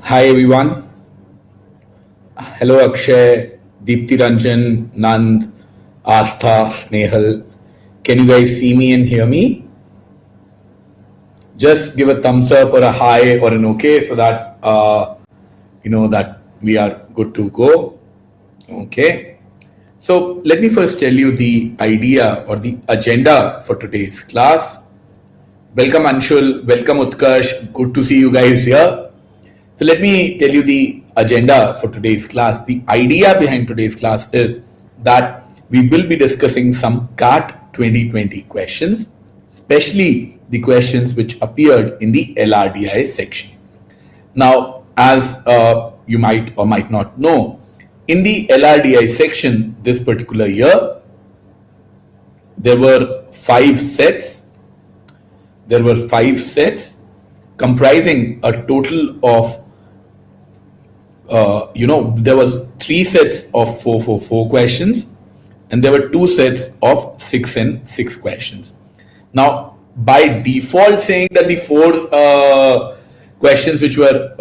Hi everyone. Hello Akshay, Deepti Ranjan, Nand, Astha, Snehal. Can you guys see me and hear me? Just give a thumbs up or a hi or an okay so that you know that we are good to go. Okay. So let me first tell you the idea or the agenda for today's class. Welcome Anshul, welcome Utkarsh. Good to see you guys here. So let me tell you the agenda for today's class. The idea behind today's class is that we will be discussing some CAT 2020 questions, especially the questions which appeared in the LRDI section. Now, as you might or might not know, in the LRDI section this particular year, there were five sets. Comprising a total of there was three sets of 4 questions, and there were two sets of 6 and 6 questions. Now, by default, saying that the 4 questions which were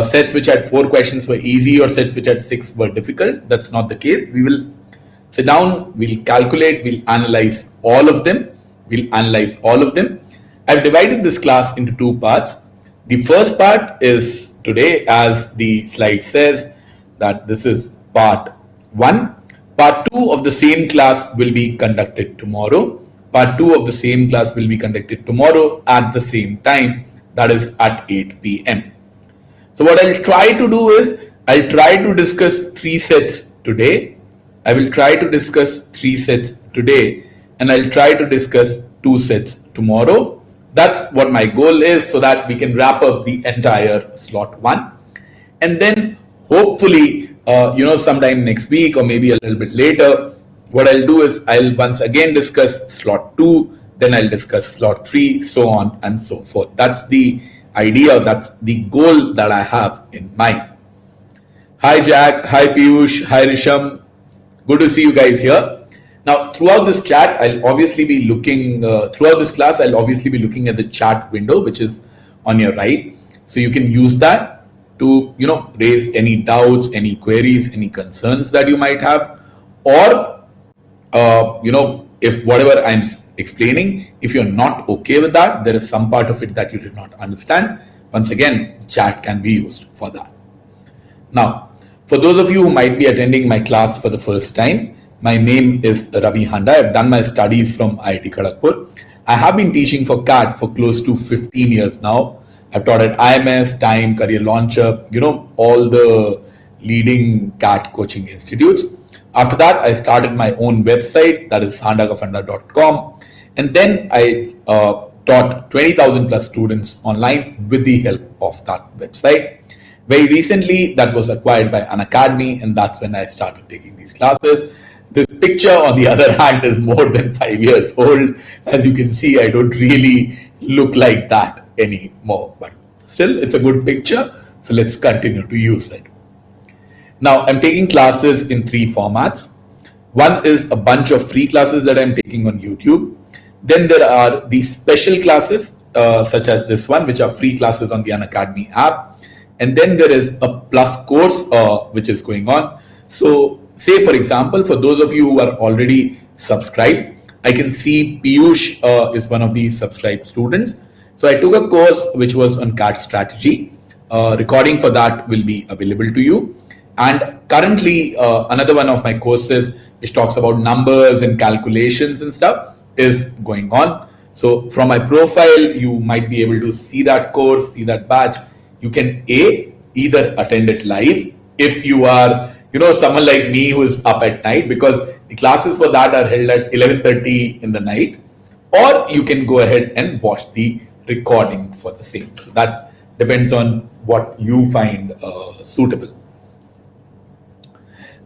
sets which had 4 questions were easy or sets which had 6 were difficult. That's not the case. We will sit down, we'll calculate, we'll analyze all of them. I've divided this class into 2 parts. The first part is today, as the slide says, that this is part 1. Part 2 of the same class will be conducted tomorrow. Part 2 of the same class will be conducted tomorrow at the same time, that is at 8 p.m. So what I'll try to do is, I'll try to discuss 3 sets today. I will try to discuss 3 sets today, and I'll try to discuss 2 sets tomorrow. That's what my goal is, so that we can wrap up the entire slot 1. And then hopefully, sometime next week or maybe a little bit later, what I'll do is I'll once again discuss slot 2, then I'll discuss slot 3, so on and so forth. That's the idea, that's the goal that I have in mind. Hi Jack, hi Piyush, hi Risham. Good to see you guys here. Now, throughout this chat, I'll obviously be looking, throughout this class, I'll obviously be looking at the chat window, which is on your right. So you can use that to, raise any doubts, any queries, any concerns that you might have. Or, if whatever I'm explaining, if you're not okay with that, there is some part of it that you did not understand. Once again, chat can be used for that. Now, for those of you who might be attending my class for the first time, my name is Ravi Handa. I've done my studies from IIT Kharagpur. I have been teaching for CAT for close to 15 years now. I've taught at IMS, Time, Career Launcher, all the leading CAT coaching institutes. After that, I started my own website, that is handagafunda.com. And then I taught 20,000 plus students online with the help of that website. Very recently, that was acquired by Unacademy, and that's when I started taking these classes. This picture, on the other hand, is more than 5 years old. As you can see, I don't really look like that anymore, but still, it's a good picture. So let's continue to use it. Now, I'm taking classes in 3 formats. One is a bunch of free classes that I'm taking on YouTube. Then there are the special classes, such as this one, which are free classes on the Unacademy app. And then there is a plus course, which is going on. So say, for example, for those of you who are already subscribed, I can see Piyush is one of the subscribed students. So I took a course which was on CAT strategy. Recording for that will be available to you. And currently, another one of my courses which talks about numbers and calculations and stuff is going on. So from my profile, you might be able to see that course, see that batch. You can either attend it live if you are someone like me who is up at night, because the classes for that are held at 11:30 in the night, or you can go ahead and watch the recording for the same. So that depends on what you find suitable.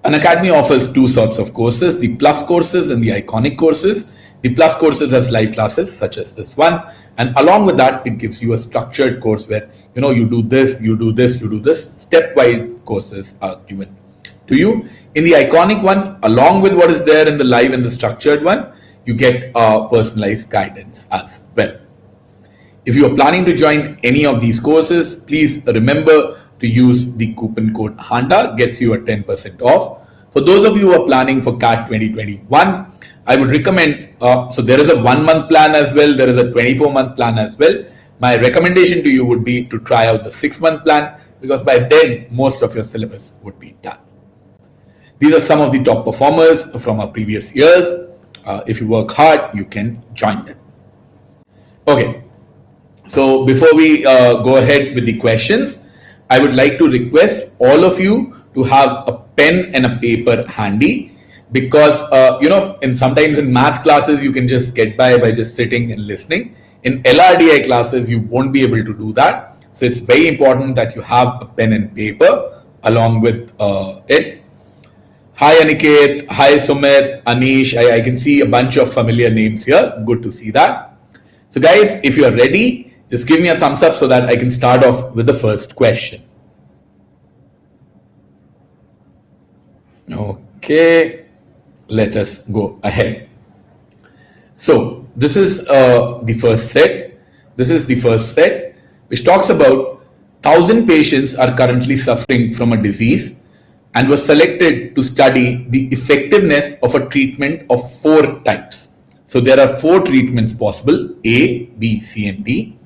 Unacademy offers 2 sorts of courses, the plus courses and the iconic courses. The plus courses has live classes such as this one, and along with that, it gives you a structured course where you do this, you do this, you do this. Stepwise courses are given to you. In the iconic one, along with what is there in the live and the structured one, you get personalized guidance as well. If you are planning to join any of these courses, please remember to use the coupon code HANDA gets you a 10% off. For those of you who are planning for CAT 2021, I would recommend, so there is a 1-month plan as well, there is a 24-month plan as well. My recommendation to you would be to try out the 6-month plan, because by then most of your syllabus would be done. These are some of the top performers from our previous years. If you work hard, you can join them. Okay, so before we go ahead with the questions, I would like to request all of you to have a pen and a paper handy, because sometimes in math classes you can just get by just sitting and listening. In LRDI classes you won't be able to do that, so it's very important that you have a pen and paper along with it. Hi Aniket, hi Sumit, Anish, I can see a bunch of familiar names here, good to see that. So guys, if you're ready, just give me a thumbs up so that I can start off with the first question. Okay, let us go ahead. So this is the first set. This is the first set, which talks about 1,000 patients are currently suffering from a disease and was selected to study the effectiveness of a treatment of 4 types. So there are 4 treatments possible: A, B, C, and D.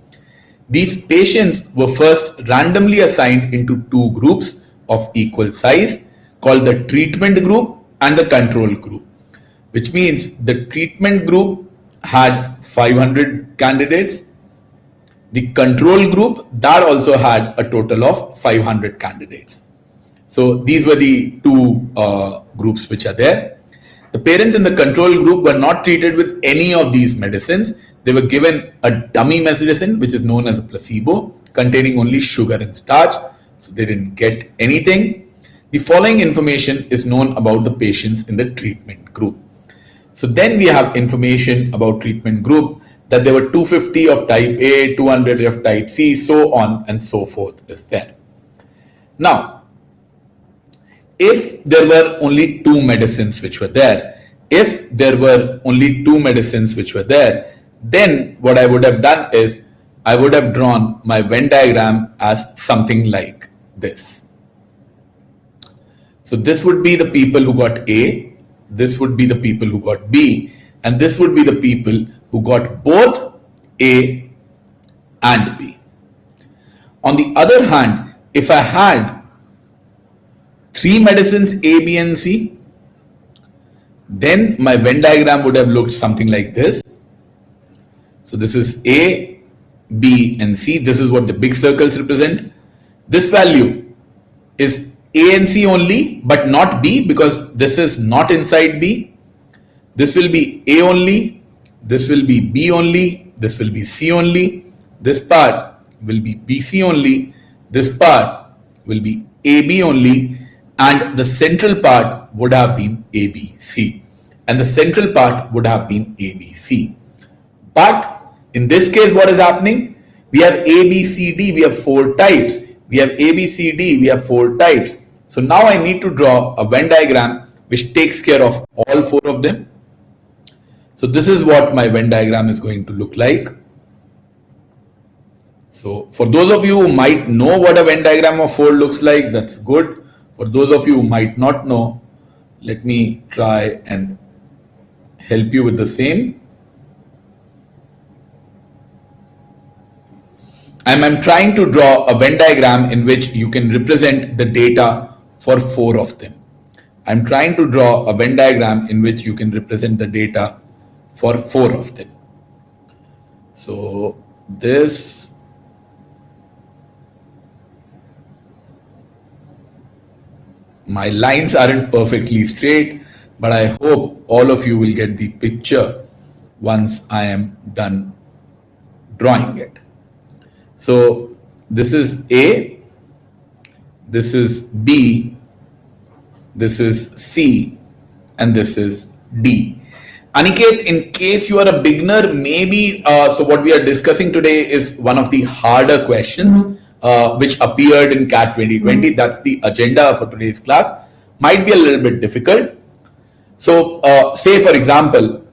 These patients were first randomly assigned into 2 groups of equal size called the treatment group and the control group, which means the treatment group had 500 candidates. The control group, that also had a total of 500 candidates. So these were the 2 groups which are there. The parents in the control group were not treated with any of these medicines. They were given a dummy medicine, which is known as a placebo, containing only sugar and starch. So they didn't get anything. The following information is known about the patients in the treatment group. So then we have information about treatment group, that there were 250 of type A, 200 of type C, so on and so forth is there. Now, if there were only 2 medicines which were there, then what I would have done is I would have drawn my Venn diagram as something like this. So this would be the people who got A, this would be the people who got B, and this would be the people who got both A and B. On the other hand, if I had 3 medicines A, B, and C, then my Venn diagram would have looked something like this. So this is A, B, and C. This is what the big circles represent. This value is A and C only, but not B, because this is not inside B. This will be A only, this will be B only, this will be C only, this part will be BC only, this part will be AB only, and the central part would have been ABC, and the central part would have been ABC. But in this case, what is happening? We have A, B, C, D, we have 4 types. We have A, B, C, D, we have 4 types. So now I need to draw a Venn diagram which takes care of all 4 of them. So this is what my Venn diagram is going to look like. So for those of you who might know what a Venn diagram of 4 looks like, that's good. For those of you who might not know, let me try and help you with the same. I'm trying to draw a Venn diagram in which you can represent the data for 4 of them. I'm trying to draw a Venn diagram in which you can represent the data for 4 of them. So this, my lines aren't perfectly straight, but I hope all of you will get the picture once I am done drawing it. So this is A, this is B, this is C, and this is D. Aniket, in case you are a beginner, maybe, so what we are discussing today is one of the harder questions which appeared in CAT 2020. That's the agenda for today's class. Might be a little bit difficult. So say for example,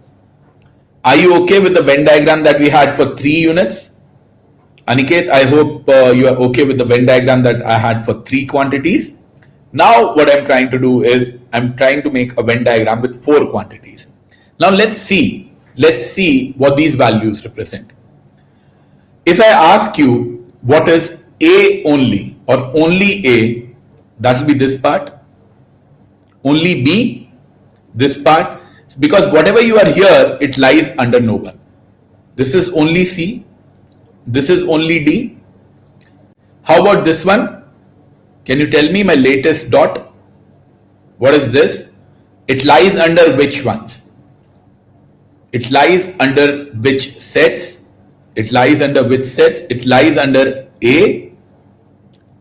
are you okay with the Venn diagram that we had for 3 units? Aniket, I hope you are okay with the Venn diagram that I had for 3 quantities. Now what I'm trying to do is I'm trying to make a Venn diagram with 4 quantities. Now let's see what these values represent. If I ask you what is A only or only A, that will be this part. Only B, this part. Because whatever you are here, it lies under no one. This is only C. This is only D. How about this one? Can you tell me my latest dot? What is this? It lies under which ones? It lies under which sets? It lies under which sets? It lies under A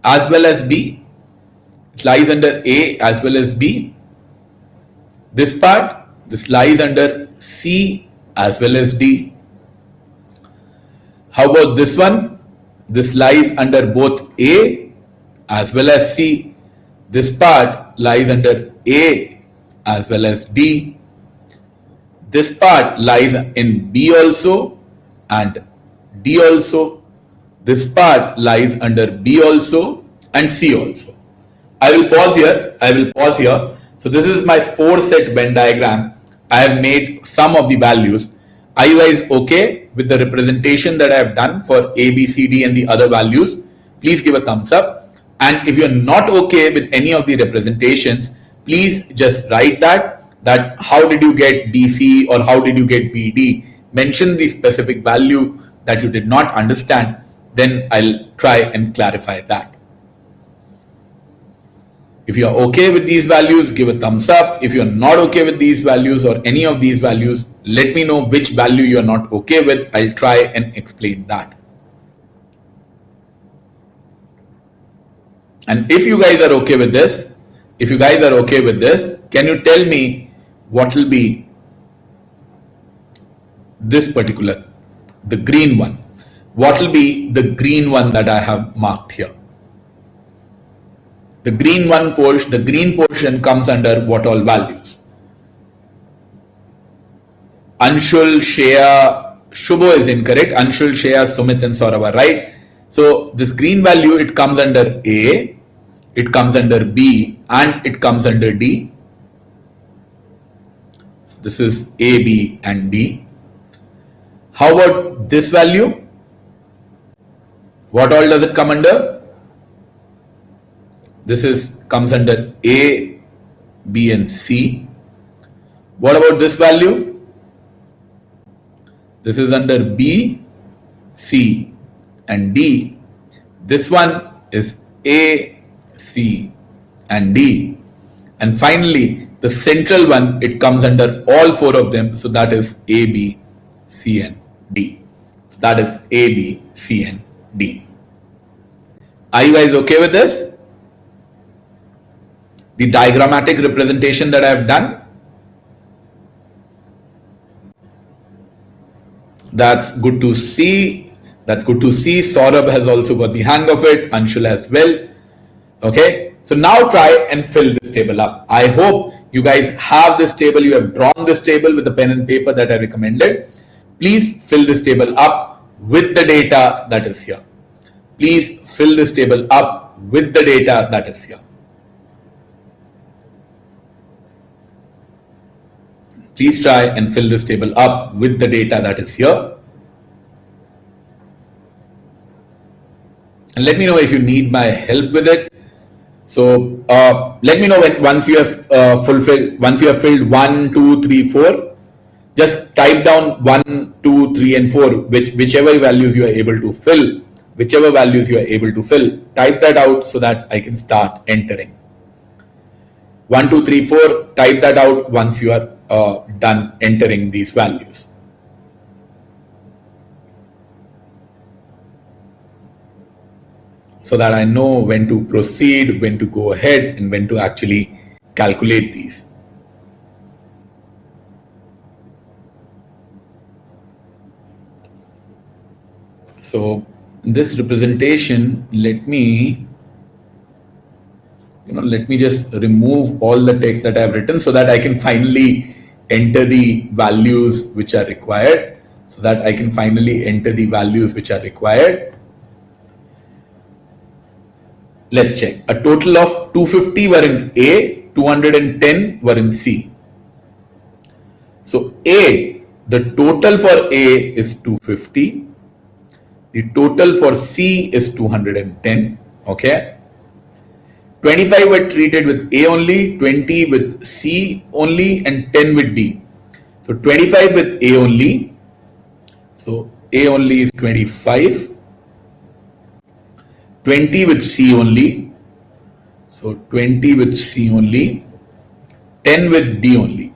as well as B. It lies under A as well as B. This part, this lies under C as well as D. How about this one? This lies under both A as well as C. This part lies under A as well as D. This part lies in B also and D also. This part lies under B also and C also. I will pause here. So this is my 4-set Venn diagram. I have made some of the values. Are you guys okay with the representation that I have done for A, B, C, D and the other values? Please give a thumbs up. And if you're not okay with any of the representations, please just write that how did you get BC or how did you get BD? Mention the specific value that you did not understand. Then I'll try and clarify that. If you're okay with these values, give a thumbs up. If you're not okay with these values or any of these values, let me know which value you're not okay with. I'll try and explain that. And if you guys are okay with this, can you tell me what will be this particular, the green one? What will be the green one that I have marked here? The green portion comes under what all values? Anshul, Shreya, Shubho is incorrect. Anshul, Shreya, Sumit and Saurabh are right. So this green value, it comes under A, it comes under B and it comes under D. So this is A, B and D. How about this value? What all does it come under? This comes under A, B and C. What about this value? This is under B, C and D. This one is A, C and D. And finally, the central one, it comes under all 4 of them. So that is A, B, C and D. So that is A, B, C and D. Are you guys okay with this? The diagrammatic representation that I have done. That's good to see. Saurabh has also got the hang of it. Anshul as well. Okay. So now try and fill this table up. I hope you guys have this table. You have drawn this table with the pen and paper that I recommended. Please fill this table up with the data that is here. Please fill this table up with the data that is here. Please try and fill this table up with the data that is here. And let me know if you need my help with it. So let me know once you have filled 1, 2, 3, 4. Just type down 1, 2, 3 and 4, whichever values you are able to fill. Type that out so that I can start entering. 1, 2, 3, 4, type that out once you are done entering these values. So that I know when to proceed, when to go ahead, and when to actually calculate these. So in this representation, let me just remove all the text that I have written so that I can finally enter the values which are required. Let's check. A total of 250 were in A, 210 were in C. So A, the total for A is 250. The total for C is 210. Okay. 25 were treated with A only, 20 with C only, and 10 with D. So 25 with A only. So A only is 25. 20 with C only. So 20 with C only. 10 with D only.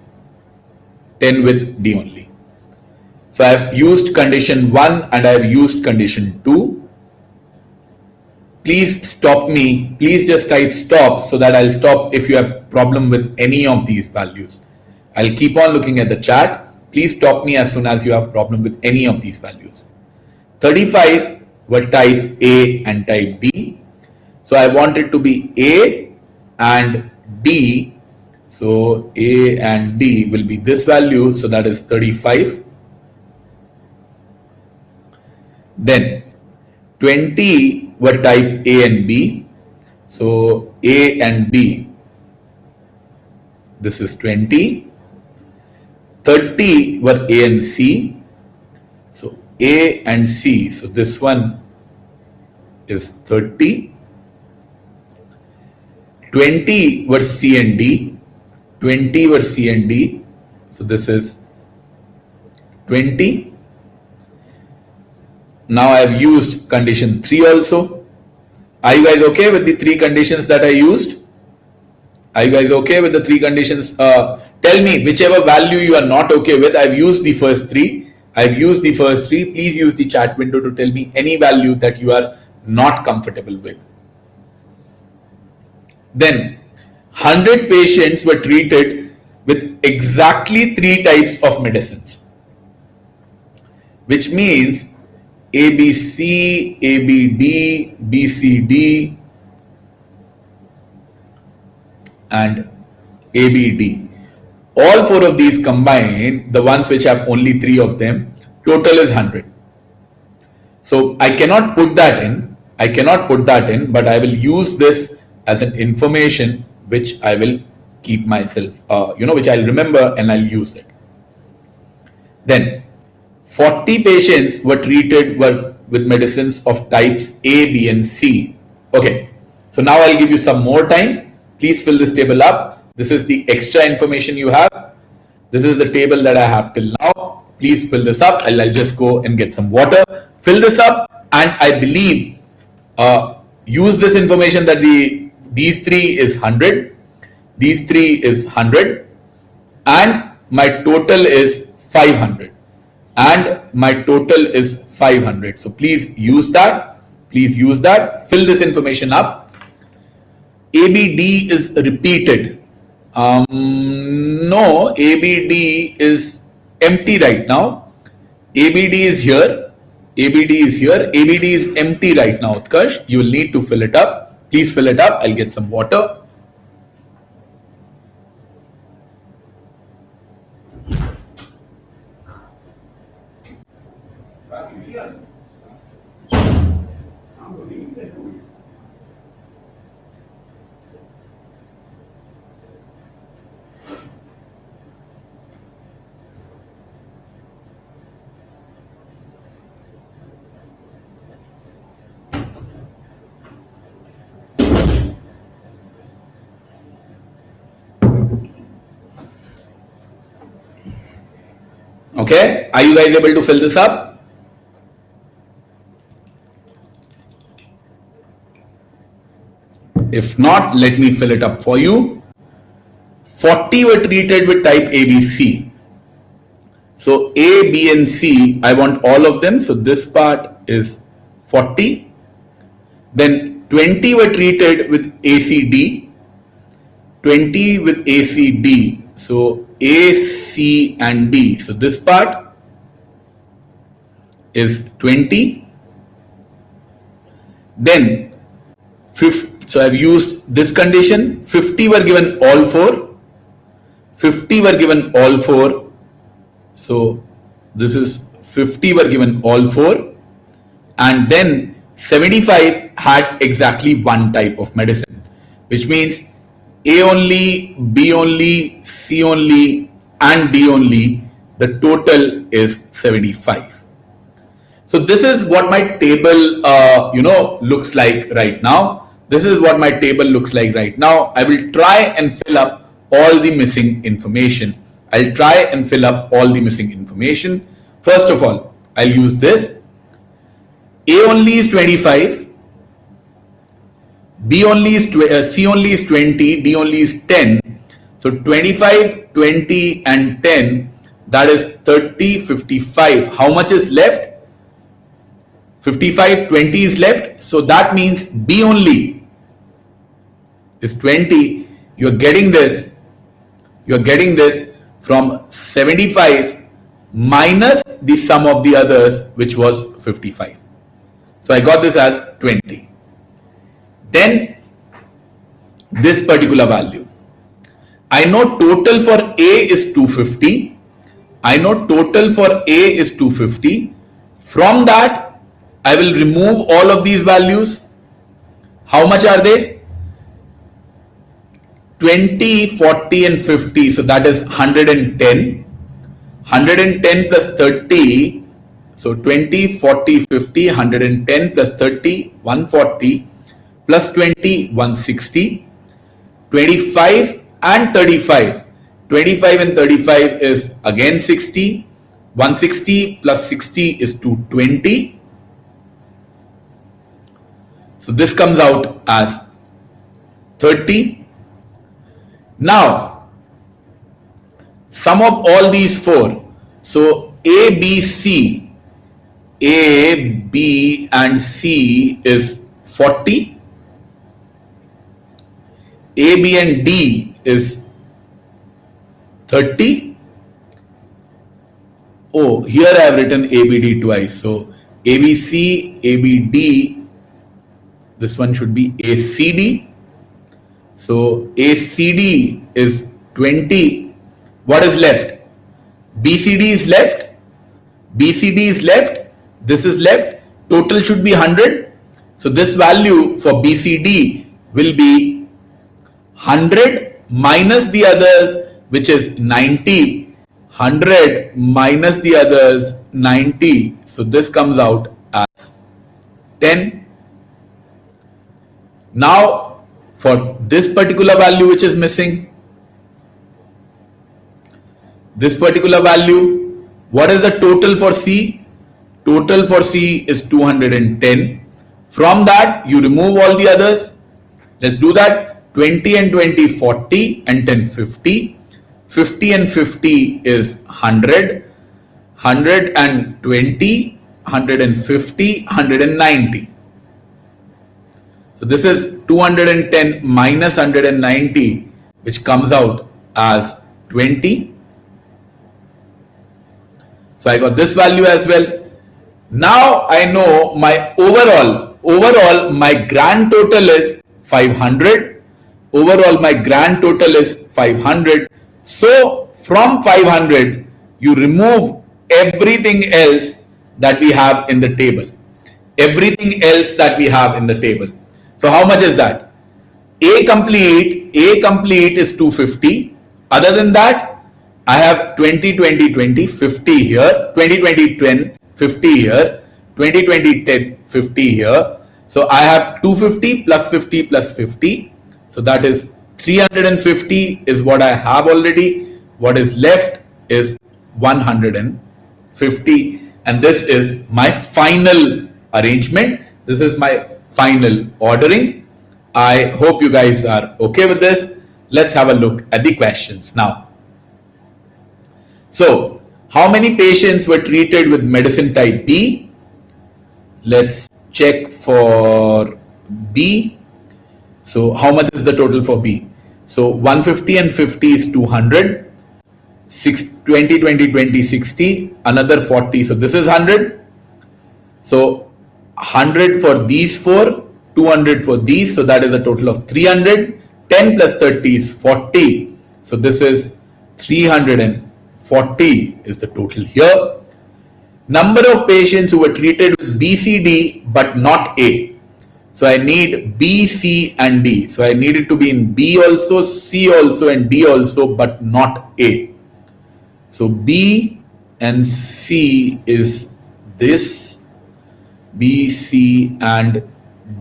10 with D only. So I have used condition 1 and I have used condition 2. Please stop me. Please just type stop so that I'll stop if you have problem with any of these values. I'll keep on looking at the chat. Please stop me as soon as you have problem with any of these values. 35 were type A and type D. So I want it to be A and D. So A and D will be this value. So that is 35. Then 20 were type A and B. So A and B, this is 20. 30 were A and C. So A and C, so this one is 30. 20 were C and D. 20 were C and D. So this is 20. Now I have used condition 3 also. Are you guys okay with the 3 conditions that I used? Are you guys okay with the 3 conditions? Tell me whichever value you are not okay with. I've used the first 3. I've used the first 3. Please use the chat window to tell me any value that you are not comfortable with. Then 100 patients were treated with exactly 3 types of medicines, which means ABC, ABD, BCD, and ABD. All 4 of these combined, the ones which have only 3 of them, total is 100. So I cannot put that in. But I will use this as an information which I will keep myself, which I'll remember and I'll use it. Then 40 patients were treated with medicines of types A, B, and C. Okay, so now I'll give you some more time. Please fill this table up. This is the extra information you have. This is the table that I have till now. Please fill this up. I'll just go and get some water. Fill this up, and I believe use this information that these 3 is 100. These 3 is 100, and my total is 500. And my total is 500. So please use that. Fill this information up. ABD is repeated. No, ABD is empty right now. ABD is here. ABD is empty right now, Utkarsh. You will need to fill it up. Please fill it up. I'll get some water. Okay, are you guys able to fill this up? If not, let me fill it up for you. 40 were treated with type ABC. So A, B, and C, I want all of them. So this part is 40. Then 20 were treated with ACD. 20 with ACD. So A, C, and D. So this part is 20. Then 50. So I've used this condition. 50 were given all 4. 50 were given all 4. So this is 50 were given all 4. And then 75 had exactly one type of medicine, which means A only, B only, C only, and D only. The total is 75. So this is what my table, looks like right now. This is what my table looks like right now. I will try and fill up all the missing information. I'll try and fill up all the missing information. First of all, I'll use this. A only is 25. B only is C only is 20. D only is 10. So 25, 20, and 10. That is 30, 55. How much is left? 55, 20 is left. So that means B only is 20. You're getting this from 75 minus the sum of the others, which was 55. So I got this as 20. Then this particular value. I know total for A is 250. I know total for A is 250. From that, I will remove all of these values. How much are they? 20, 40, and 50. So that is 110. 110 plus 30. So 20, 40, 50, 110 plus 30, 140 plus 20, 160. 25 and 35. 25 and 35 is again 60. 160 plus 60 is 220. So this comes out as 30. Now, sum of all these four. So A, B, C. A, B, and C is 40. A, B, and D is 30. Oh, here I have written A, B, D twice. So A, B, C, A, B, D. This one should be ACD. So ACD is 20. What is left? BCD is left. BCD is left. This is left. Total should be 100. So this value for BCD will be 100 minus the others, which is 90. 100 minus the others, 90. So this comes out as 10. Now, for this particular value which is missing, this particular value, what is the total for C? Total for C is 210. From that, you remove all the others. Let's do that. 20 and 20, 40, and 10, 50. 50 and 50 is 100. 120, 150, 190. So this is 210 minus 190, which comes out as 20. So I got this value as well. Now I know my overall my grand total is 500. Overall my grand total is 500. So from 500, you remove everything else that we have in the table. Everything else that we have in the table. So how much is that? A complete is 250. Other than that, I have 20, 20, 20, 50 here, 20, 20, 10, 50 here, 20, 20, 10, 50 here. So I have 250 plus 50 plus 50. So that is 350 is what I have already. What is left is 150. And this is my final arrangement. This is my final ordering. I hope you guys are okay with this. Let's have a look at the questions now. So, how many patients were treated with medicine type B? Let's check for B. So, how much is the total for B? So, 150 and 50 is 200. 20, 20, 20, 60. Another 40. So, this is 100. So, 100 for these four, 200 for these, so that is a total of 300. 10 plus 30 is 40. So this is 340 is the total here. Number of patients who were treated with BCD but not A. So I need B, C and D. So I need it to be in B also, C also and D also, but not A. So B and C is this, B, C and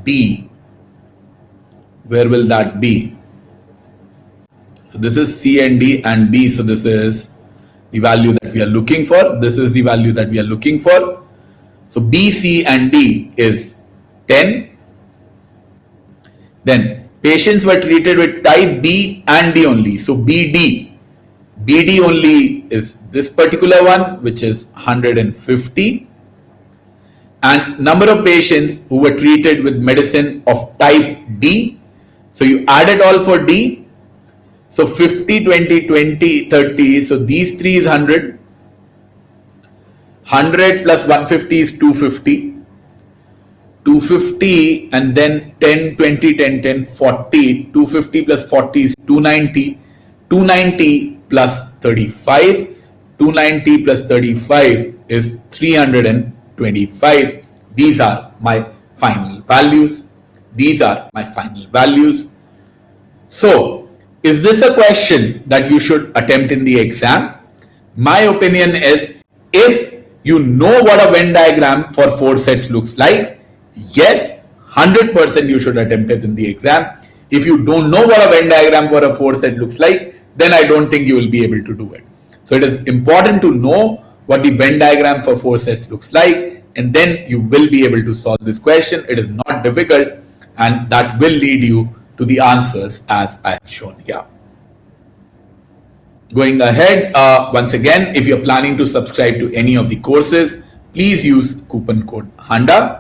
D. Where will that be? So this is C and D and B. So this is the value that we are looking for. This is the value that we are looking for. So B, C and D is 10. Then patients were treated with type B and D only. So BD only is this particular one, which is 150. And number of patients who were treated with medicine of type D. So you add it all for D. So 50, 20, 20, 30. So these three is 100. 100 plus 150 is 250. 250 and then 10, 20, 10, 10, 40. 250 plus 40 is 290. 290 plus 35. 290 plus 35 is 325. These are my final values. These are my final values. So, is this a question that you should attempt in the exam? My opinion is, if you know what a Venn diagram for 4 sets looks like, yes, 100% you should attempt it in the exam. If you don't know what a Venn diagram for a 4 set looks like, then I don't think you will be able to do it. So it is important to know what the Venn diagram for 4 sets looks like, and then you will be able to solve this question. It is not difficult, and that will lead you to the answers as I have shown here. Going ahead, once again, if you're planning to subscribe to any of the courses, please use coupon code HANDA.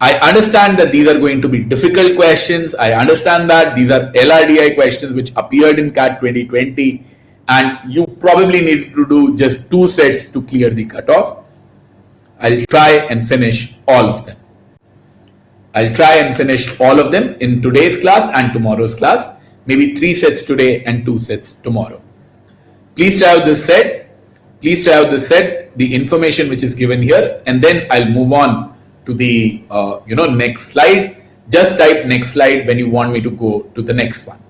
I understand that these are going to be difficult questions. I understand that these are LRDI questions which appeared in CAT 2020, and you probably need to do just 2 sets to clear the cutoff. I'll try and finish all of them. I'll try and finish all of them in today's class and tomorrow's class. Maybe 3 sets today and 2 sets tomorrow. Please try out this set. Please try out this set, the information which is given here, and then I'll move on to the next slide. Just type next slide when you want me to go to the next one.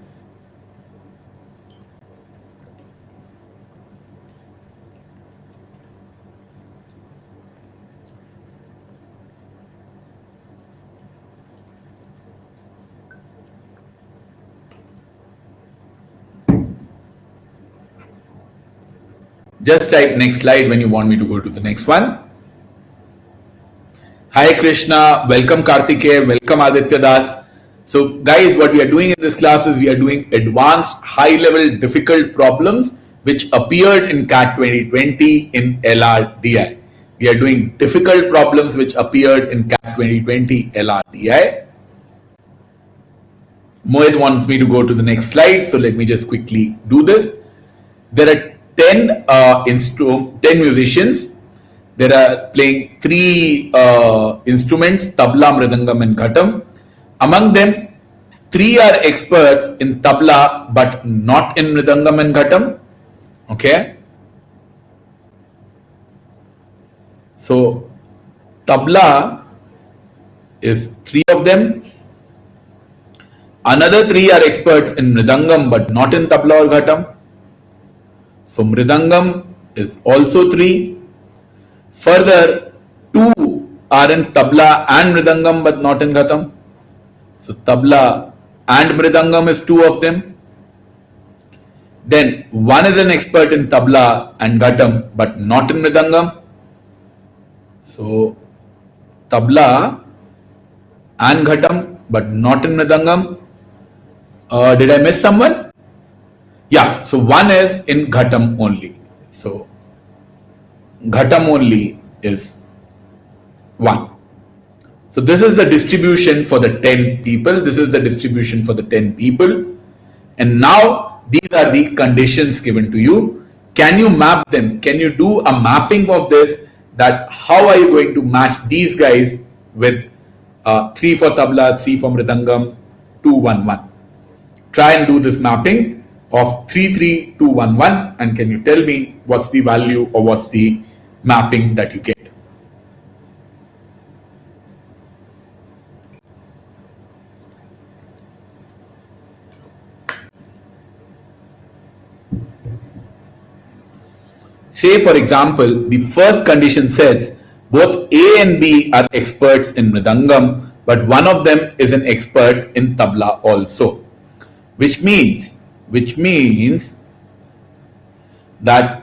Just type next slide when you want me to go to the next one. Hi Krishna, welcome Kartikeya, welcome Aditya Das. So guys, what we are doing in this class is we are doing advanced, high-level, difficult problems which appeared in CAT 2020 in LRDI. We are doing difficult problems which appeared in CAT 2020 LRDI. Mohit wants me to go to the next slide, so let me just quickly do this. There are 10 musicians. They are playing 3 instruments, tabla, mridangam and ghatam. Among them, 3 are experts in tabla but not in mridangam and ghatam. Okay. So tabla is 3 of them. Another 3 are experts in mridangam but not in tabla or ghatam. So mridangam is also 3. Further, 2 are in tabla and mridangam but not in ghatam. So tabla and mridangam is 2 of them. Then 1 is an expert in tabla and ghatam but not in mridangam. So tabla and ghatam but not in mridangam. Did I miss someone? Yeah, so 1 is in ghatam only. So ghatam only is 1. So this is the distribution for the 10 people. This is the distribution for the 10 people. And now these are the conditions given to you. Can you map them? Can you do a mapping of this? That how are you going to match these guys with 3 for tabla, 3 for mridangam, 2, 1, 1. Try and do this mapping of 3, 3, 2, 1, 1, and can you tell me what's the value or what's the mapping that you get? Say for example, the first condition says both A and B are experts in Mridangam, but one of them is an expert in tabla also, which means that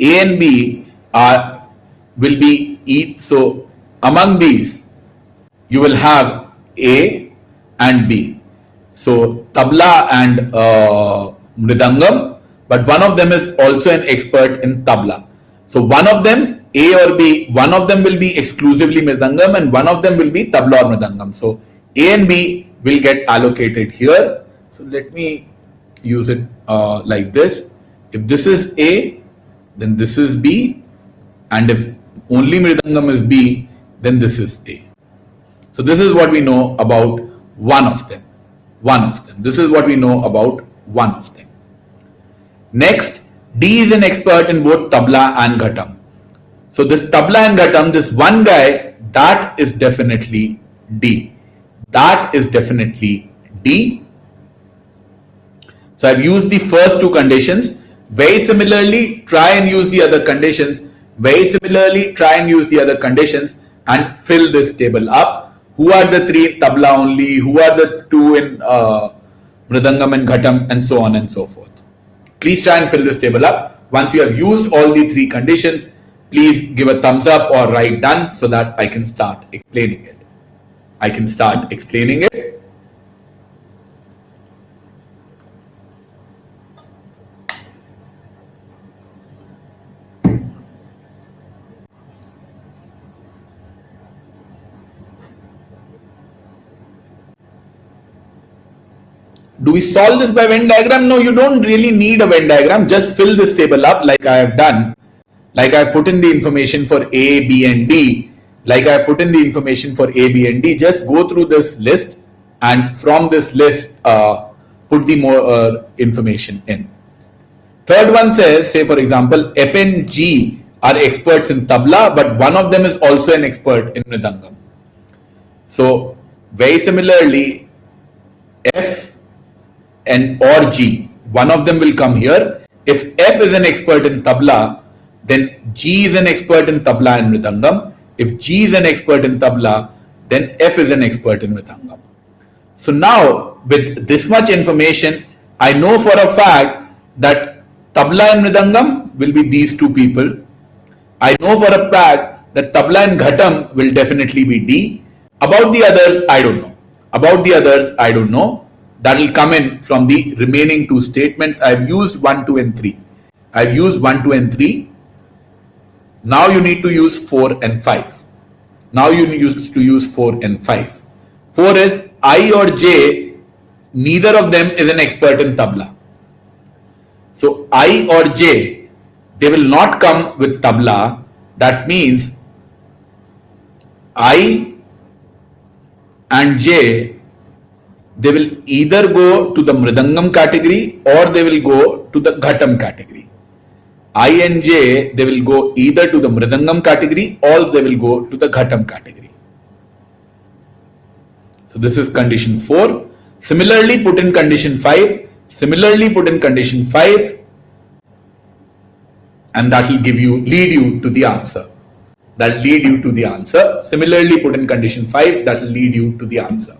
A and B will be each. So among these you will have A and B. So tabla and mridangam, but one of them is also an expert in tabla. So one of them, A or B, one of them will be exclusively mridangam and one of them will be tabla or mridangam. So A and B will get allocated here. So let me use it like this. If this is A, then this is B, and if only mridangam is B, then this is A. So this is what we know about one of them. This is what we know about one of them. Next, D is an expert in both tabla and ghatam. So this tabla and ghatam, this one guy, that is definitely D. So I've used the first two conditions. Very similarly, try and use the other conditions. And fill this table up. Who are the three in tabla only? Who are the two in mridangam and ghatam, and so on and so forth. Please try and fill this table up. Once you have used all the three conditions, please give a thumbs up or write done so that I can start explaining it. Do we solve this by Venn diagram? No, you don't really need a Venn diagram. Just fill this table up like I have done. Like I put in the information for A, B and D. Just go through this list and from this list put the more information in. Third one says, say for example, F and G are experts in tabla, but one of them is also an expert in mridangam. So very similarly, F and or G, one of them will come here. If F is an expert in tabla, then G is an expert in tabla and mridangam. If G is an expert in tabla, then F is an expert in mridangam. So now with this much information, I know for a fact that tabla and mridangam will be these two people. I know for a fact that tabla and ghatam will definitely be D. About the others, I don't know. That will come in from the remaining two statements. I've used 1, 2 and 3. Now you need to use 4 and 5. 4 is I or J, neither of them is an expert in tabla. So I or J, they will not come with tabla. That means I and J, they will either go to the mridangam category or they will go to the ghatam category. I and J, they will go either to the mridangam category or they will go to the ghatam category. So this is condition 4. Similarly put in condition 5. And that will lead you to the answer. Similarly put in condition 5, that will lead you to the answer.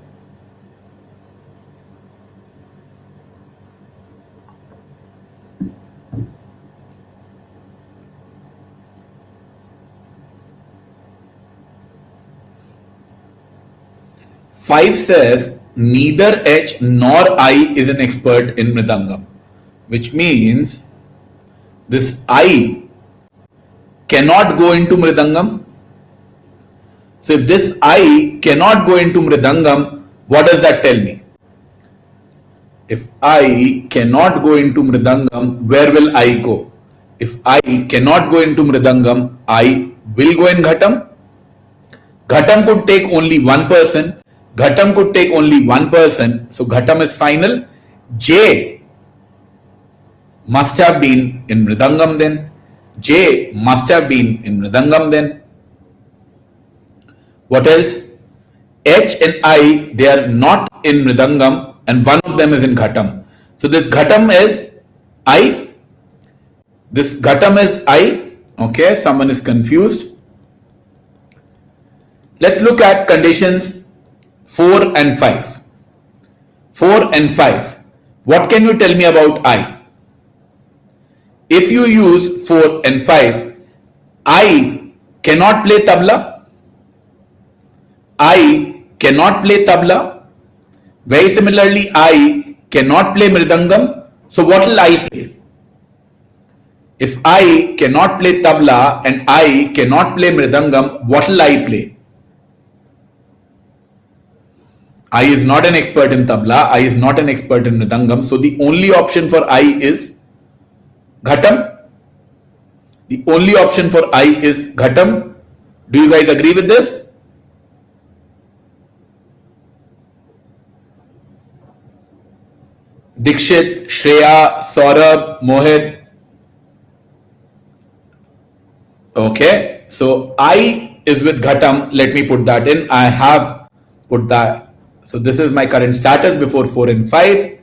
Five says neither H nor I is an expert in mridangam, which means this I cannot go into mridangam. So if this I cannot go into mridangam, what does that tell me? If I cannot go into mridangam, where will I go? If I cannot go into mridangam, I will go in ghatam. Ghatam could take only one person. So ghatam is final. J must have been in mridangam then. What else? H and I, they are not in mridangam and one of them is in ghatam. So this ghatam is I. This ghatam is I. Okay, someone is confused. Let's look at conditions 4 and 5. 4 and 5. What can you tell me about I? If you use 4 and 5, I cannot play tabla. I cannot play tabla. Very similarly, I cannot play mridangam. So what will I play? If I cannot play tabla and I cannot play mridangam, what will I play? I is not an expert in tabla, I is not an expert in mridangam, so the only option for I is ghatam. The only option for I is ghatam. Do you guys agree with this? Dikshit, Shreya, Saurabh, Mohit. Okay, so I is with ghatam. Let me put that in. I have put that. So this is my current status before 4 and 5.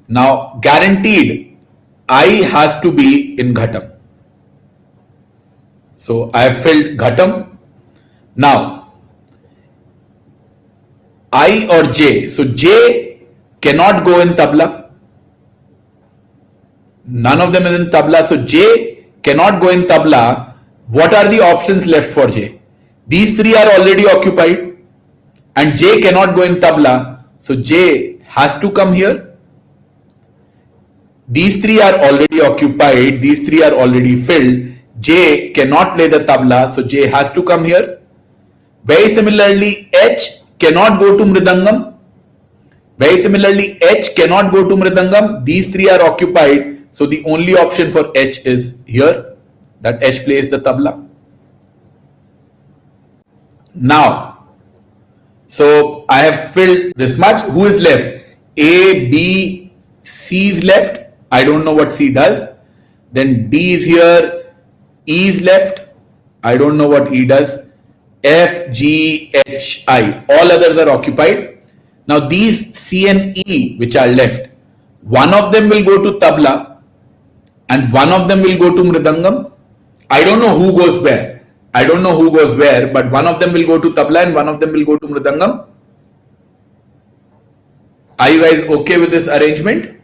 Now guaranteed I has to be in ghatam. So I have filled ghatam. Now I or J. So J cannot go in tabla. None of them is in tabla. So J cannot go in tabla. What are the options left for J? These three are already occupied. And J cannot go in tabla, so J has to come here. These three are already occupied, these three are already filled. J cannot play the tabla, so J has to come here. Very similarly, H cannot go to mridangam. Very similarly, H cannot go to mridangam. These three are occupied, so the only option for H is here, that H plays the tabla. Now, so I have filled this much. Who is left? A, B, C is left. I don't know what C does. Then D is here. E is left. I don't know what E does. F, G, H, I. All others are occupied. Now these C and E which are left, one of them will go to tabla and one of them will go to mridangam. I don't know who goes where. I don't know who goes where, but one of them will go to tabla and one of them will go to mridangam. Are you guys okay with this arrangement?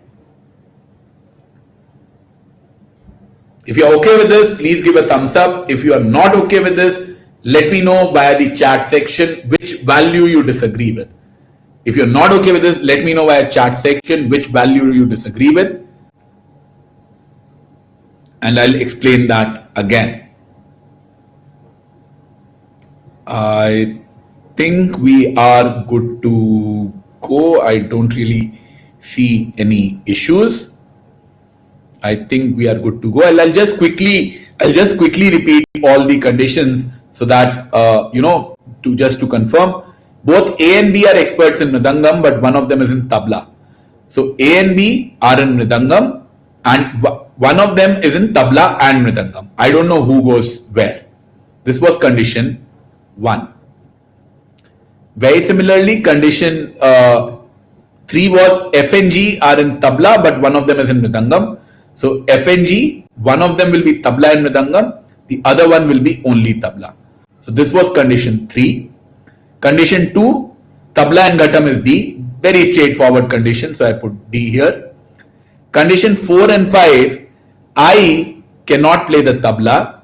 If you are okay with this, please give a thumbs up. If you are not okay with this, let me know via the chat section which value you disagree with. If you're not okay with this, let me know via chat section which value you disagree with. And I'll explain that again. I think we are good to go. I don't really see any issues. I think we are good to go. I'll just quickly repeat all the conditions so that to confirm. Both A and B are experts in mridangam, but one of them is in tabla. So A and B are in mridangam, and one of them is in tabla and mridangam. I don't know who goes where. This was condition 1. Very similarly, condition 3 was F and G are in tabla, but one of them is in mridangam. So F and G, one of them will be tabla and mridangam, the other one will be only tabla. So this was condition 3. Condition 2, tabla and ghatam is D. Very straightforward condition, so I put D here. Condition 4 and 5, I cannot play the tabla,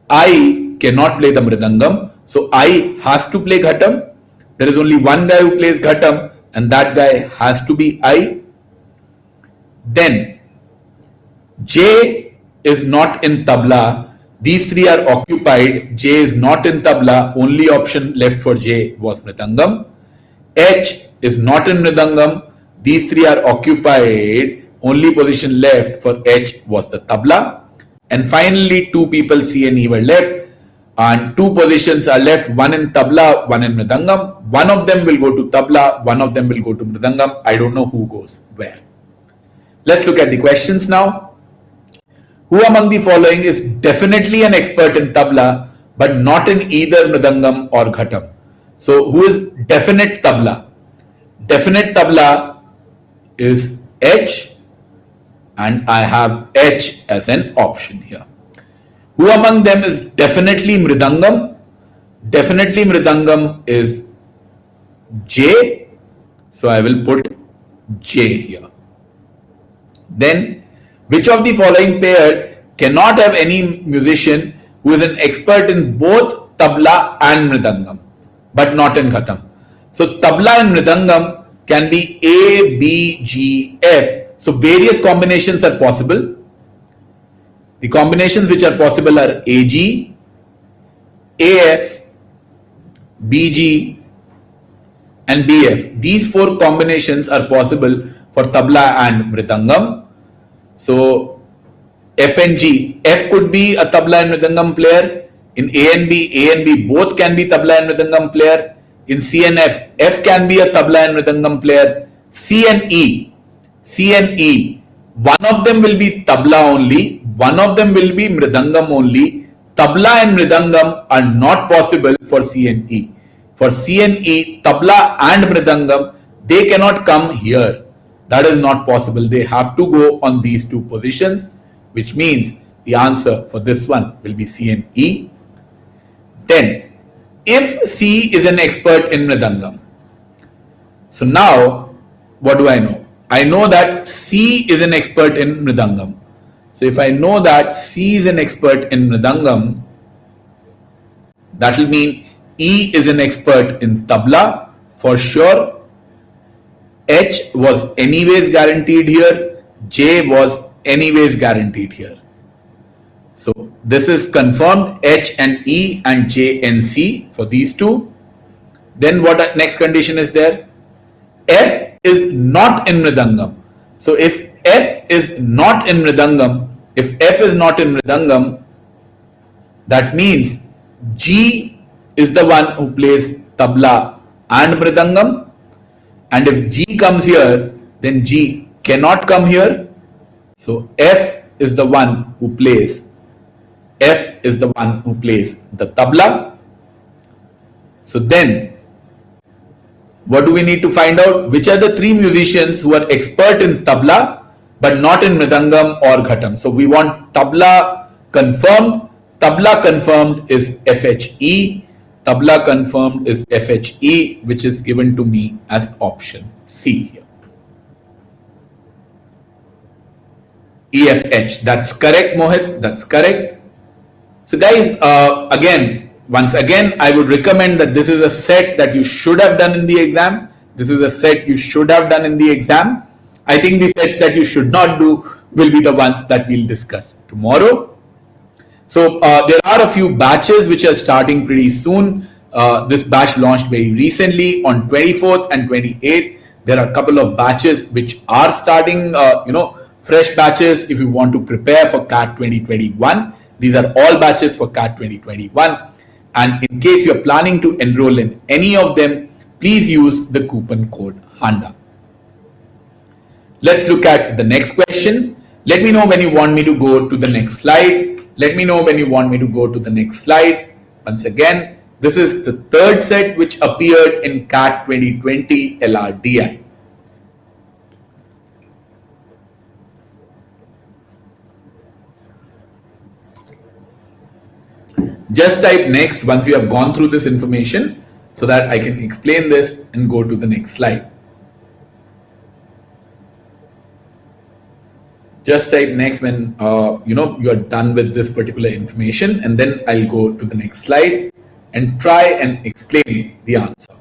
I cannot play the mridangam, so I has to play ghatam. There is only one guy who plays ghatam, and that guy has to be I. Then J is not in tabla. These three are occupied. J is not in tabla. Only option left for J was mridangam. H is not in mridangam. These three are occupied. Only position left for H was the tabla. And finally, two people C and E were left. And two positions are left, one in tabla, one in mridangam. One of them will go to tabla, one of them will go to mridangam. I don't know who goes where. Let's look at the questions now. Who among the following is definitely an expert in tabla, but not in either mridangam or ghatam? So who is definite tabla? Definite tabla is H, and I have H as an option here. Who among them is definitely Mridangam? Definitely Mridangam is J, so I will put J here. Then, which of the following pairs cannot have any musician who is an expert in both tabla and mridangam, but not in ghatam? So, tabla and mridangam can be A, B, G, F. So, various combinations are possible. The combinations which are possible are AG, AF, BG, and BF. These four combinations are possible for tabla and mridangam. So F and G, F could be a tabla and mridangam player. In A and B both can be tabla and mridangam player. In C and F, F can be a tabla and mridangam player. C and E, one of them will be tabla only, one of them will be mridangam only. Tabla and mridangam are not possible for C and E. For C and E, tabla and mridangam, they cannot come here. That is not possible. They have to go on these two positions, which means the answer for this one will be C and E. Then, if C is an expert in mridangam, so now what do I know? I know that C is an expert in mridangam. So if I know that C is an expert in mridangam, that will mean E is an expert in tabla for sure. H was anyways guaranteed here. J was anyways guaranteed here. So this is confirmed, H and E and J and C for these two. Then what next condition is there? F is not in mridangam. So if F is not in mridangam, that means G is the one who plays tabla and mridangam. And if G comes here, then G cannot come here. So F is the one who plays the tabla. So then, what do we need to find out? Which are the three musicians who are expert in tabla but not in mridangam or ghatam? So we want tabla confirmed. Tabla confirmed is FHE. Tabla confirmed is FHE, which is given to me as option C here. EFH. That's correct, Mohit. That's correct. So guys, once again, I would recommend that this is a set that you should have done in the exam. I think the sets that you should not do will be the ones that we'll discuss tomorrow. So there are a few batches which are starting pretty soon. This batch launched very recently on 24th and 28th. There are a couple of batches which are starting, fresh batches if you want to prepare for CAT 2021. These are all batches for CAT 2021. And in case you are planning to enroll in any of them, please use the coupon code HANDA. Let's look at the next question. Let me know when you want me to go to the next slide. Once again, this is the third set which appeared in CAT 2020 LRDI. Just type next once you have gone through this information so that I can explain this and go to the next slide. Just type next when you are done with this particular information, and then I'll go to the next slide and try and explain the answer.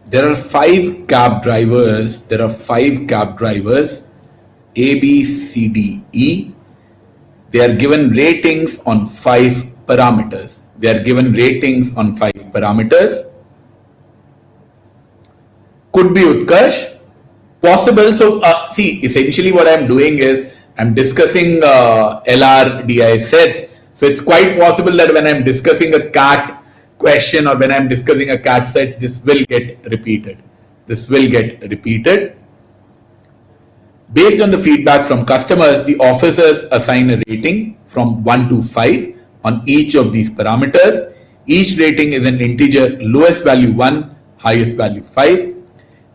There are five cab drivers. A, B, C, D, E. They are given ratings on 5 parameters. Could be Utkarsh. Possible. So, see, essentially what I'm doing is I'm discussing LRDI sets So it's quite possible that when I'm discussing a cat question or when I'm discussing a cat set, this will get repeated. This will get repeated. Based on the feedback from customers, the officers assign a rating from 1 to 5 on each of these parameters. Each rating is an integer, lowest value 1, highest value 5.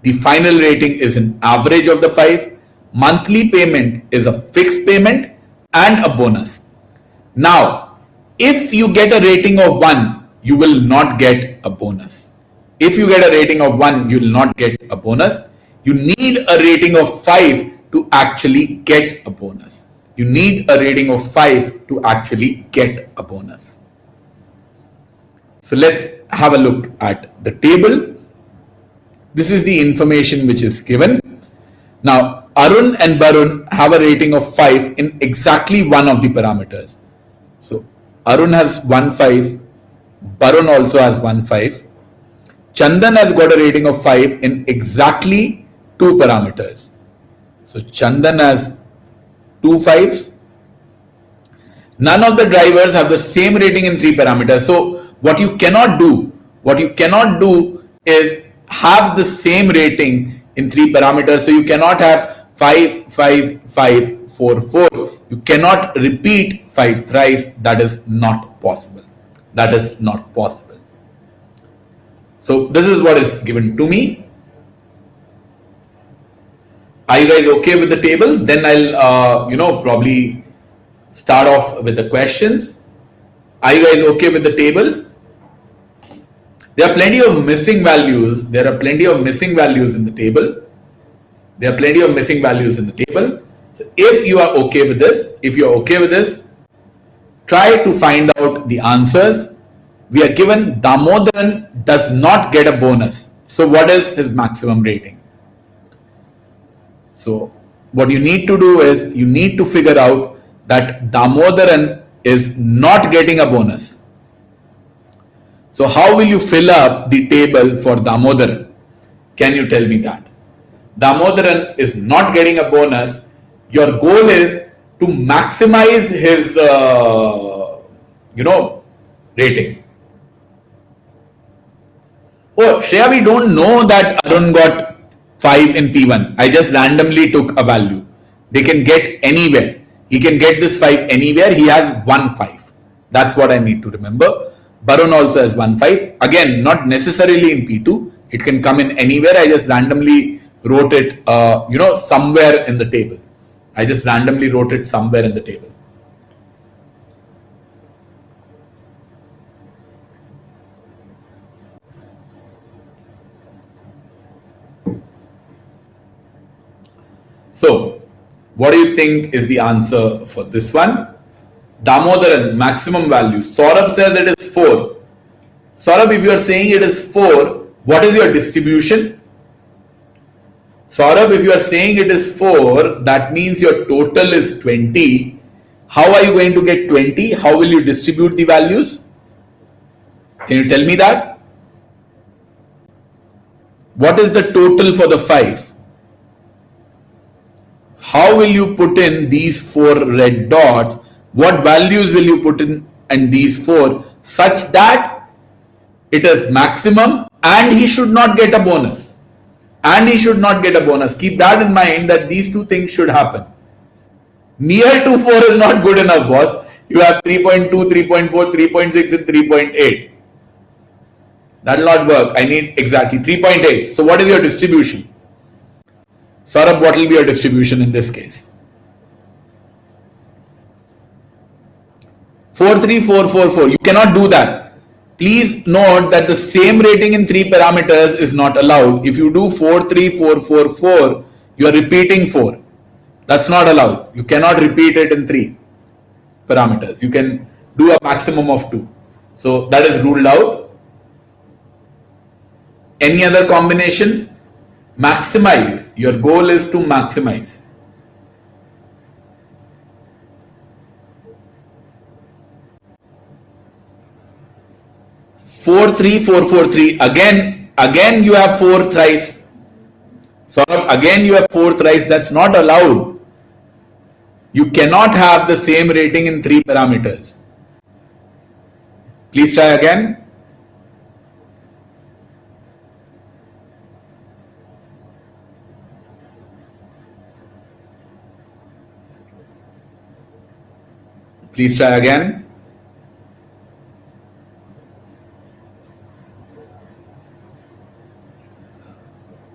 The final rating is an average of the 5. Monthly payment is a fixed payment and a bonus. Now, if you get a rating of 1, you will not get a bonus. If you get a rating of 1, you will not get a bonus. You need a rating of 5 to actually get a bonus. You need a rating of 5 to actually get a bonus. So let's have a look at the table. This is the information which is given. Now, Arun and Barun have a rating of 5 in exactly one of the parameters. So, Arun has 1.5, Barun also has 1.5. Chandan has got a rating of 5 in exactly 2 parameters. So, Chandan has 2 5s. None of the drivers have the same rating in 3 parameters. So, what you cannot do is have the same rating in 3 parameters. So, you cannot have 5, 5, 5, 4, 4. You cannot repeat 5 thrice. That is not possible. That is not possible. So, this is what is given to me. Are you guys okay with the table? Then I'll, probably start off with the questions. Are you guys okay with the table? There are plenty of missing values. There are plenty of missing values in the table. There are plenty of missing values in the table. So if you are okay with this, try to find out the answers. We are given Damodaran does not get a bonus. So what is his maximum rating? So what you need to do is you need to figure out that Damodaran is not getting a bonus. So how will you fill up the table for Damodaran? Can you tell me that? Damodaran is not getting a bonus. Your goal is to maximize his, rating. Oh, Shreya, we don't know that Arun got 5 in P1. I just randomly took a value. They can get anywhere. He can get this 5 anywhere. He has 1.5. That's what I need to remember. Barun also has 1.5. Again, not necessarily in P2. It can come in anywhere. I just randomly wrote it, somewhere in the table. I just randomly wrote it somewhere in the table. So, what do you think is the answer for this one? Damodaran, maximum value. Saurabh says it is 4. Saurabh, if you are saying it is 4, what is your distribution? Saurabh, if you are saying it is 4, that means your total is 20. How are you going to get 20? How will you distribute the values? Can you tell me that? What is the total for the 5? How will you put in these 4 red dots? What values will you put in these 4 such that it is maximum and he should not get a bonus? And he should not get a bonus. Keep that in mind that these 2 things should happen. Near to 4 is not good enough, boss. You have 3.2, 3.4, 3.6 and 3.8. That will not work. I need exactly 3.8. So what is your distribution? Saurabh, what will be your distribution in this case? 43444. You cannot do that. Please note that the same rating in 3 parameters is not allowed. If you do 43444, you are repeating 4. That's not allowed. You cannot repeat it in 3 parameters. You can do a maximum of 2. So that is ruled out. Any other combination? Maximize. Your goal is to maximize. Four, 3, 4, 4, 3. Again you have 4 thrice. So again you have 4 thrice. That's not allowed. You cannot have the same rating in 3 parameters. Please try again. Please try again.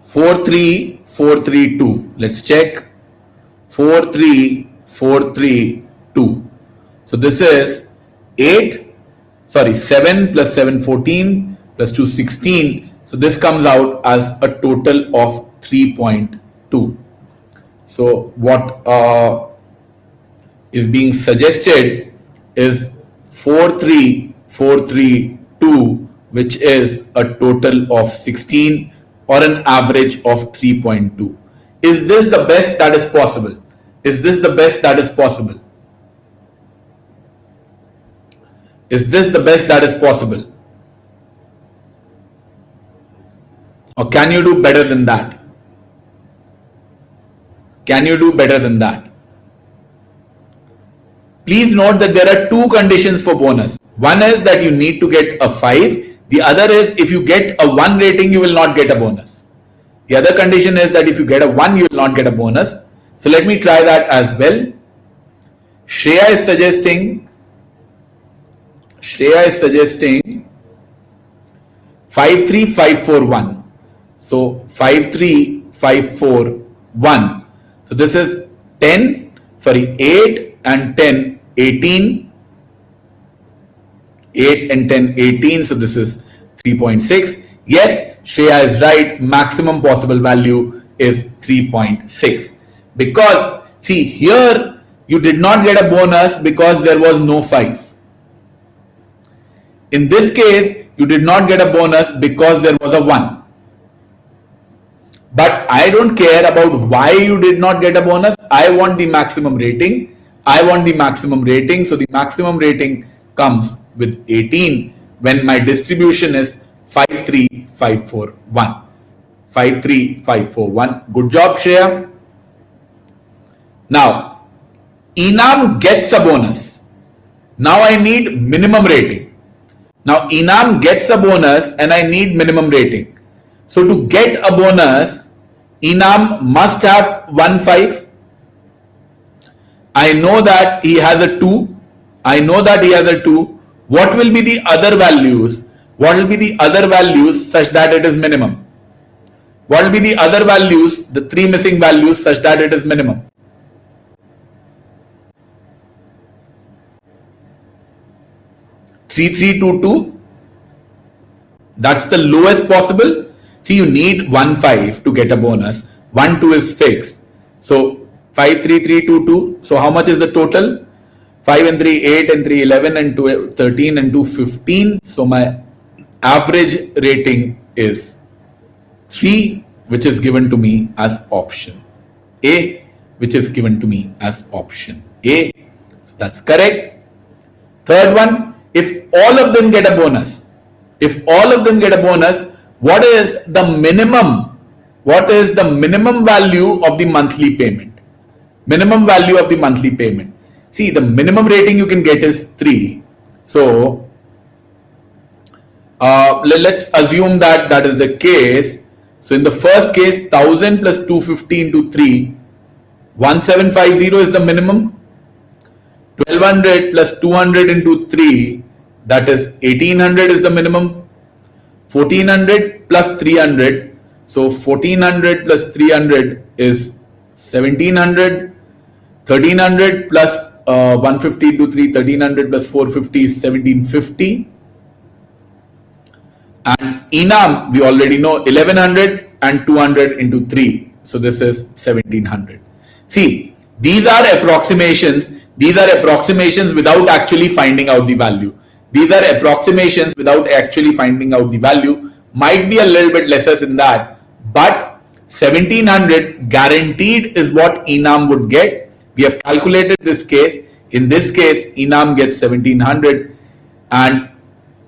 Four three four three two. Let's check. 43432. So this is 7 plus 7 14 plus 2 16. So this comes out as a total of 3.2. So what is being suggested is 43432, which is a total of 16 or an average of 3.2. Is this the best that is possible? Is this the best that is possible? Is this the best that is possible? Or can you do better than that? Can you do better than that? Please note that there are two conditions for bonus. One is that you need to get a 5. The other is if you get a 1 rating, you will not get a bonus. The other condition is that if you get a 1, you will not get a bonus. So let me try that as well. Shreya is suggesting 53541. So 53541. So this is 8 and 10, 18. 8 and 10, 18. So this is 3.6. Yes, Shreya is right. Maximum possible value is 3.6. Because see here you did not get a bonus because there was no 5. In this case, you did not get a bonus because there was a 1. But I don't care about why you did not get a bonus. I want the maximum rating. So the maximum rating comes with 18 when my distribution is 53541. 53541. Good job, Shreya. Now, Enam gets a bonus. Now I need minimum rating. Now Enam gets a bonus and I need minimum rating. So to get a bonus, Enam must have 1.5. I know that he has a 2. What will be the other values? What will be the other values such that it is minimum? What will be the other values, the 3 missing values such that it is minimum? 3322. That's the lowest possible. See, you need 1.5 to get a bonus. 1.2 is fixed. So 53322. So how much is the total? 5 and 3, 8 and 3, 11 and 2, 13 and 2, 15. So my average rating is 3, which is given to me as option A, So that's correct. Third one, if all of them get a bonus, what is the minimum? Value of the monthly payment? See, the minimum rating you can get is 3. So let's assume that is the case. So in the first case, 1000 plus 250 into 3, 1750 is the minimum. 1200 plus 200 into 3, that is 1800 is the minimum. 1400 plus 300, so 1400 plus 300 is 1700. 1300 plus 150 into 3, 1300 plus 450 is 1750. And Enam, we already know 1100 and 200 into 3. So this is 1700. See, these are approximations. Without actually finding out the value. Might be a little bit lesser than that. But 1700 guaranteed is what Enam would get. We have calculated this case. In this case, Enam gets 1700. And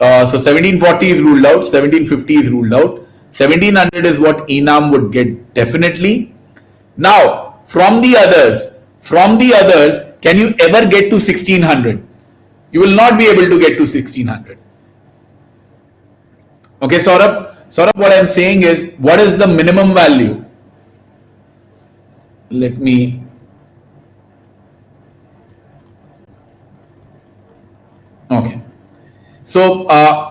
so 1740 is ruled out, 1750 is ruled out. 1700 is what Enam would get definitely. Now, from the others, can you ever get to 1600? You will not be able to get to 1600. Okay, Saurabh, what I'm saying is, what is the minimum value? Let me. Okay. So,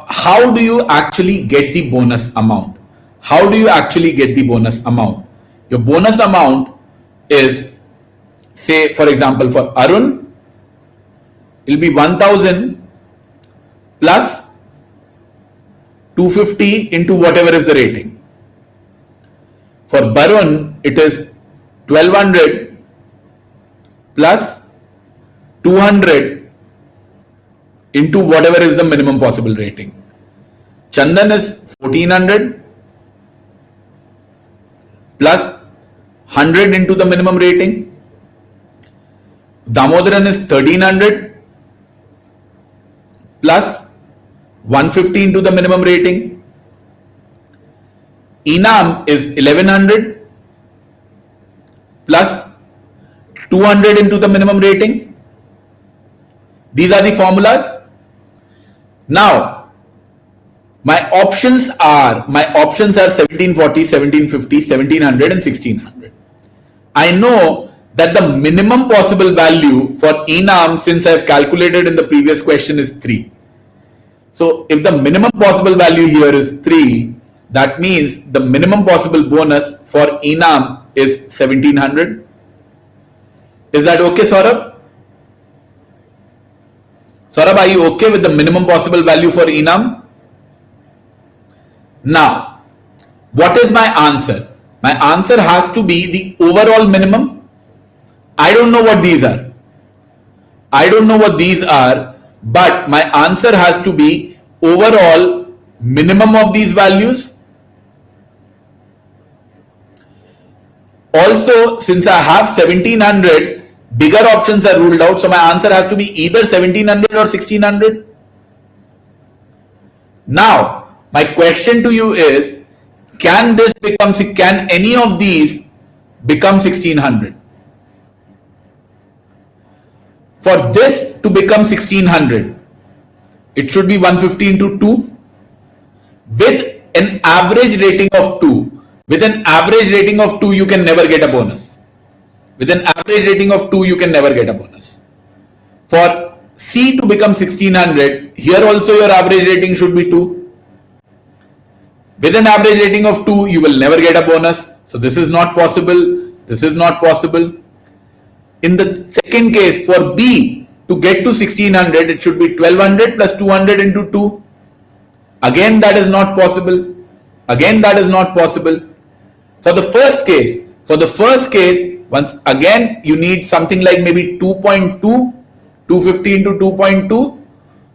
how do you actually get the bonus amount? How do you actually get the bonus amount? Your bonus amount is, say, for example, for Arun, it'll be 1000 plus 250 into whatever is the rating. For Barun, it is 1200 plus 200 into whatever is the minimum possible rating. Chandan is 1400 plus 100 into the minimum rating. Damodaran is 1300 plus 150 into the minimum rating. Enam is 1100 plus 200 into the minimum rating. These are the formulas. Now, my options are 1740, 1750, 1700 and 1600. I know that the minimum possible value for Enam, since I have calculated in the previous question, is 3. So if the minimum possible value here is 3, that means the minimum possible bonus for Enam is 1700. Is that okay, Saurabh? Saurabh, are you okay with the minimum possible value for Enam? Now, what is my answer? My answer has to be the overall minimum. I don't know what these are. But my answer has to be overall minimum of these values. Also, since I have 1700, bigger options are ruled out, so my answer has to be either 1700 or 1600. Now, my question to you is, can any of these become 1600? For this to become 1600, it should be 150 into 2 with an average rating of 2. With an average rating of 2, you can never get a bonus. With an average rating of 2, you can never get a bonus. For C to become 1600, here also your average rating should be 2. With an average rating of 2, you will never get a bonus. So this is not possible. This is not possible. In the second case, for B to get to 1600, it should be 1200 plus 200 into 2. Again, that is not possible. Again, that is not possible. For the first case, once again, you need something like maybe 2.2, 250 into 2.2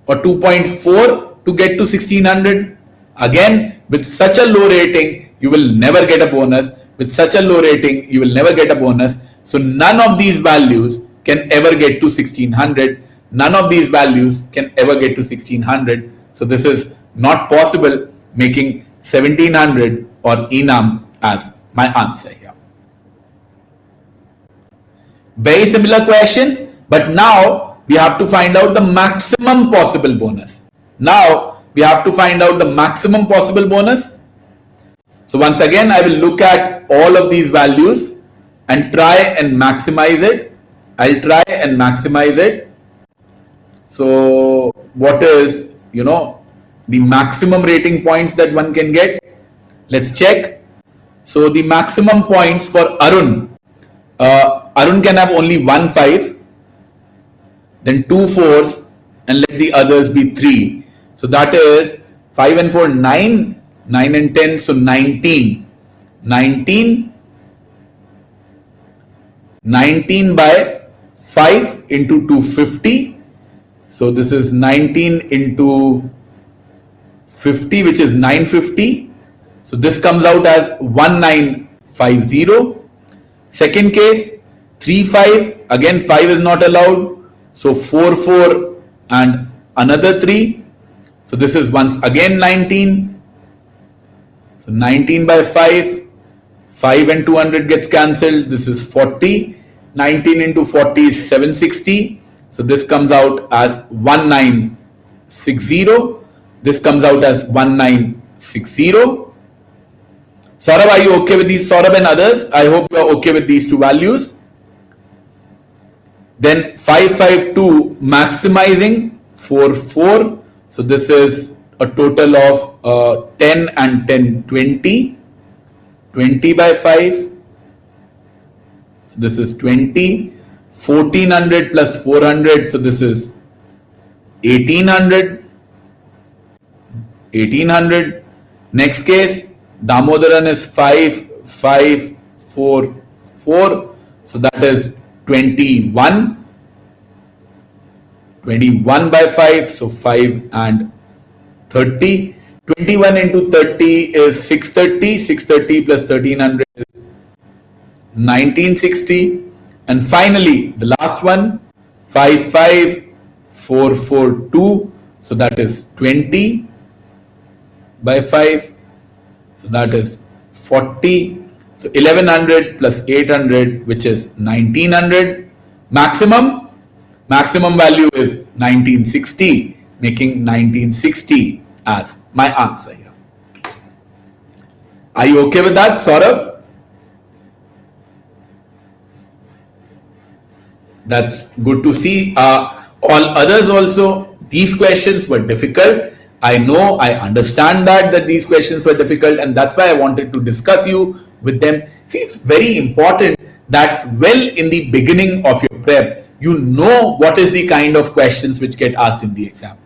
or 2.4 to get to 1600. Again, with such a low rating, you will never get a bonus. With such a low rating, you will never get a bonus. So none of these values can ever get to 1600. None of these values can ever get to 1600. So this is not possible, making 1700 or Enam as my answer here. Very similar question, but now we have to find out the maximum possible bonus. So once again, I will look at all of these values and try and maximize it. I'll try and maximize it. So what is, the maximum rating points that one can get? Let's check. So the maximum points for Arun, Arun can have only 1 5, then 2 4s, and let the others be 3. So that is 5 and 4, 9, 9 and 10, so 19. 19 by 5 into 250. So this is 19 into 50, which is 950. So this comes out as 1950. Second case, 3 5. Again, 5 is not allowed. So 4 4 and another 3. So this is once again 19. So 19 by 5. 5 and 200 gets cancelled. This is 40. 19 into 40 is 760. So this comes out as 1960. This comes out as 1960. Saurabh, are you okay with these? Saurabh and others, I hope you are okay with these two values. Then 552 maximizing 44. So this is a total of 10 and 10, 20. 20 by 5. So this is 20. 1400 plus 400. So this is 1800. 1800. Next case, Damodaran is 5, 5, 4, 4. So that is 21. 21 by 5. So 5 and 30. 21 into 30 is 630. 630 plus 1300 is 1960. And finally, the last one, 55442. So that is 20 by 5. So that is 40. So 1100 plus 800, which is 1900. Maximum value is 1960, making 1960 as my answer here. Are you okay with that, Saurabh? That's good to see. All others also, these questions were difficult. I know, I understand that these questions were difficult, and that's why I wanted to discuss you with them. See, it's very important that well in the beginning of your prep, you know what is the kind of questions which get asked in the exam.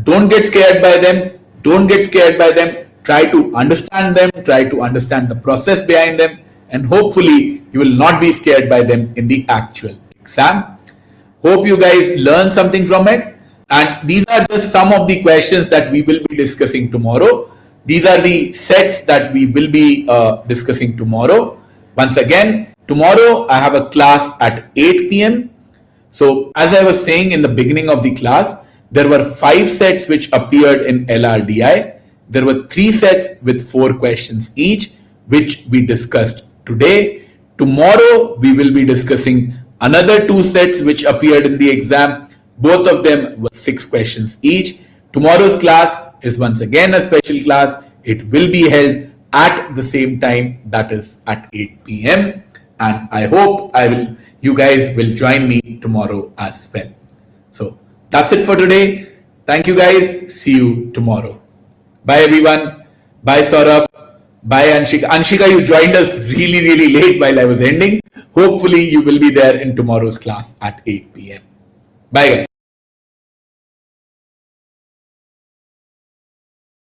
Don't get scared by them. Don't get scared by them. Try to understand them. Try to understand the process behind them. And hopefully, you will not be scared by them in the actual exam. Hope you guys learn something from it. And these are just some of the questions that we will be discussing tomorrow. These are the sets that we will be discussing tomorrow. Once again, tomorrow I have a class at 8 p.m. So as I was saying in the beginning of the class, there were 5 sets which appeared in LRDI. There were 3 sets with 4 questions each, which we discussed today. Tomorrow we will be discussing another 2 sets which appeared in the exam. Both of them were 6 questions each. Tomorrow's class is once again a special class. It will be held at the same time, that is at 8 p.m. And I hope you guys will join me tomorrow as well. So that's it for today. Thank you guys. See you tomorrow. Bye everyone. Bye Saurabh. Bye Anshika. Anshika, you joined us really late while I was ending. Hopefully you will be there in tomorrow's class at 8 p.m. Bye guys.